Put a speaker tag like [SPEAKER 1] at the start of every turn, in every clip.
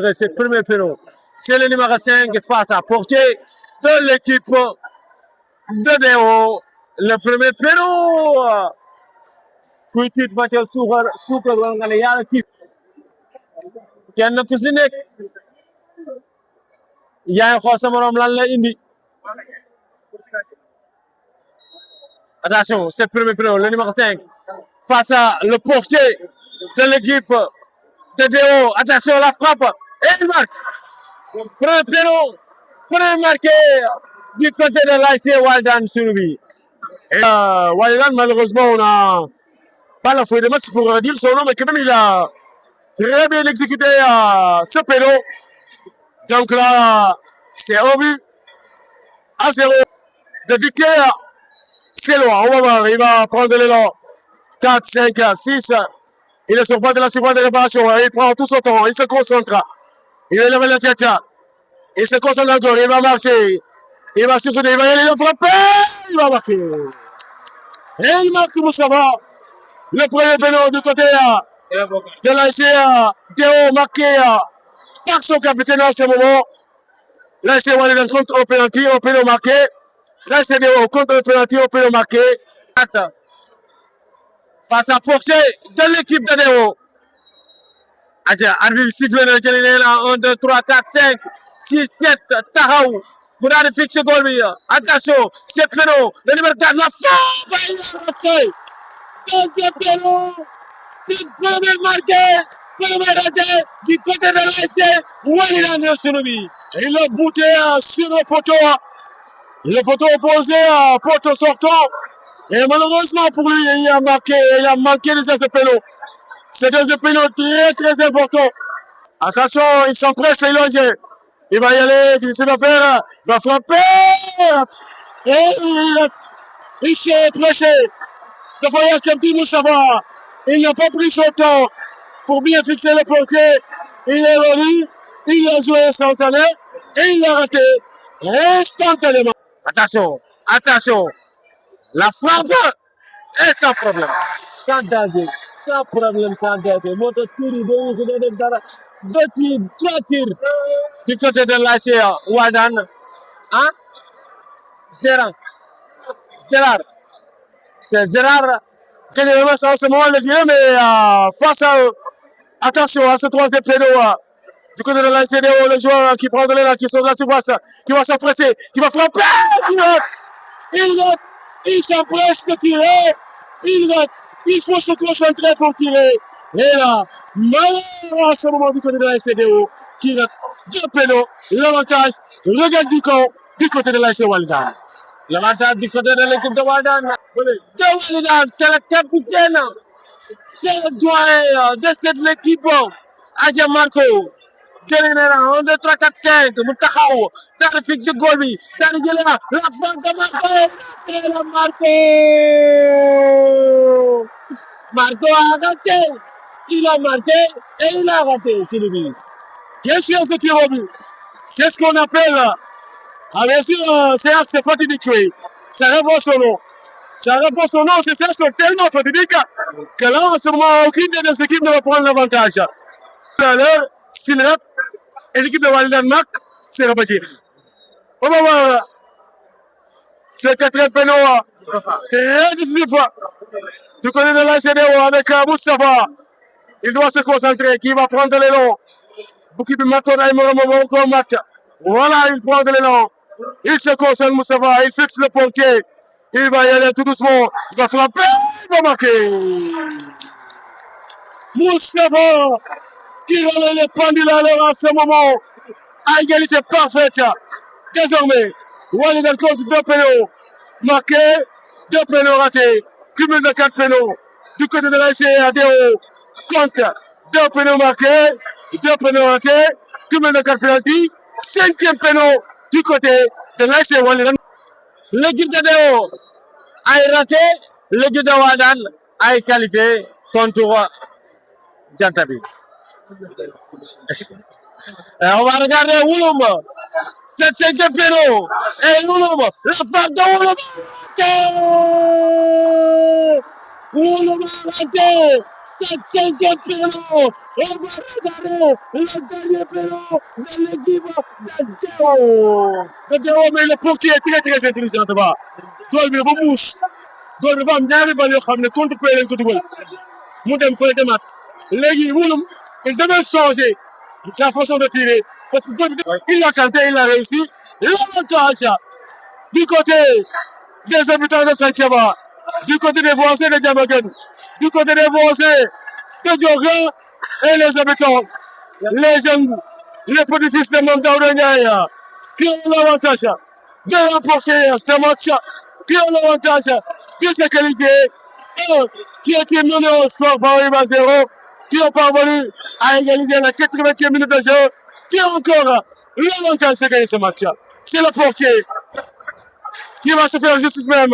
[SPEAKER 1] tirer ce premier péno. C'est le numéro 5 face à Portier de l'équipe de Déo. Le premier péno. Kuy tiit ba ca suukar wala nga ne yàlla tiit kenn ku si nekk yaay xool sa morom lan la indi. Attention, c'est le premier péno, le numéro 5 face à le portier de l'équipe de Déo. Attention, la frappe et il marque. Premier péno, premier marqué du côté de l'ASC Walidane Sunubi. Walidane, malheureusement, on a pas la feuille de match pour dire son nom, mais quand même, il a très bien exécuté ce péno. Donc là, c'est un but à 0 de dicter. C'est loin, on va voir, il va prendre l'élan. 4, 5, 6. Il est sur le point de la surface de réparation. Il prend tout son temps, il se concentre. Il élève la tête. Il se concentre encore, il va marcher. Il va sursauter, il va y aller, il va frapper. Il va marquer. Et il marque Moussava. Le premier péno du côté de l'ASC Déo, marqué par son capitaine en ce moment. L'ASC Walidane contre au pénalty, au péno marqué. L'ASC Déo contre le pénalty, au péno marqué. Face à Portier de l'équipe de Déo. Arbitre sifflé na jëli nee na 1 2 3 4 5 6 7 taxaw mu daal di fixé goal bi. Attention, c'est péno, le numéro 4 la frappe. Deuxième péno, premier marqué, premier raté du côté de l'ASC Walidane Sunubi. Il a bouté sur le poteau opposé, poteau sortant. Et malheureusement pour lui, il a manqué les autres pénaux. C'est deuxième péno très très important. Attention, il s'empresse, les Longiers. Il va y aller, qu'est-ce qu'il va faire? Il va frapper. Et il s'est pressé. De voyage comme dit Moussava. Il n'a pas pris son temps pour bien fixer le portier. Il est venu, il a joué instantané et il l'a raté instantanément. Attention, attention. La frappe est sans problème. Sans danger. Sans problème, sans danger. Moto tiri, deux tirs, trois tirs du côté de l'ASC Walidane. Hein? Gérard. C'est Gérard qui est en ce moment le game, mais face à attention à ce troisième péno du côté de l'ASC Déo, le joueur qui prend de l'élan, qui sort de la surface, qui va s'empresser, qui va frapper, il s'empresse de tirer, il faut se concentrer pour tirer. Et là, malheureusement à ce moment du côté de l'ASC Déo, qui rate deux pénaux, l'avantage regarde du camp du côté de l'ASC Walidane. L'avantage du côté de l'équipe de Walidane. De Walidane, c'est le capitaine, c'est le doyen de cette équipe. Adja Marco. Jëlee na 1 2 3 4 5 mu taxaw daal di fixé goal bi daal di jëlee la frappe de Marco. Marco a raté. Il a marqué et il a raté, c'est le but. Bien sûr, ce tir au but. C'est ce qu'on appelle, bien sûr, c'est fatidique. Ça répond son nom. Ça répond son nom, c'est ça, c'est tellement fatidique que là, en ce moment, aucune des deux équipes ne va prendre l'avantage. Alors, s'il rate, et l'équipe de Walidane marque, c'est repartir. On va voir. C'est le quatrième péno, très décisif. Du côté de l'ASC Déo avec Moustapha. Il doit se concentrer, qui va prendre l'élan. Bouki Bimaton Aïmoro combat. Voilà, il prend de l'élan. Il se concentre, Moustapha, il fixe le portier. Il va y aller tout doucement. Il va frapper, il va marquer. Moustapha qui remet les pendules à l'heure en ce moment. À égalité parfaite. Désormais, Walidane compte 2 pénaux marqués, 2 pénaux ratés. Cumul de 4 pénaux. Du côté de l'ASC Déo compte 2 pénaux marqués, 2 pénaux ratés. Cumul de 4 pénaltys. 5e pénaux du côté de l'ASC Walidane. L'équipe de Déo a raté, l'équipe de Walidane a qualifié contre Jantabi. On va regarder Wouloum. C'est 5e pénaux. Et Wouloum, la frappe de Wouloum. Wouloum a raté. Cette cinquième pénal, on va regarder le dernier pénal de l'équipe de Deo. Mais le portier est très très intelligent là-bas. Goal bi dafa muus. Goal bi dafa am ñaari bal yoo xam ne contre-pied lañ ko dugal. Mu dem fële demaat. Léegi Wulum, il devait changer sa façon de tirer. Parce que il l'a tenté, il a réussi. L'avantage du côté des habitants de Santhiaba, du côté des voisins de Diamaguène, du côté des voisins de Dioga et les habitants, les jeunes, les petits-fils de Mamdaouda Ndiaye, qui ont l'avantage de remporter ce match, qui ont l'avantage de se qualifier, et qui étaient menés au score par 1-0, qui ont parvenu à égaliser la 80e minute de jeu, qui ont encore l'avantage de gagner ce match. C'est le portier qui va se faire justice même.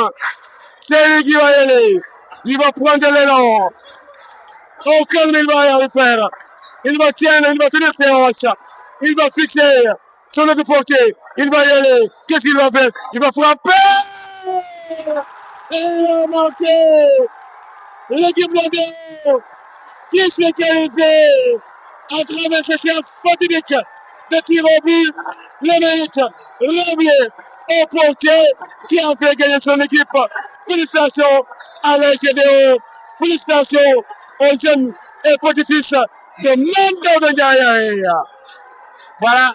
[SPEAKER 1] C'est lui qui va y aller. Il va prendre l'élan. Au calme, il va y faire. Il va tenir ses hanches. Il va fixer son autre portier. Il va y aller. Qu'est-ce qu'il va faire? Il va frapper. Et il a marqué. L'équipe de qui s'est qualifiée à travers ces séances fatidiques de tir au but. Le mérite revient au portier qui a fait gagner son équipe. Félicitations à l'GDO. Félicitations aux jeunes et petits-fils de Mamdaouda Ndiaye. Voilà.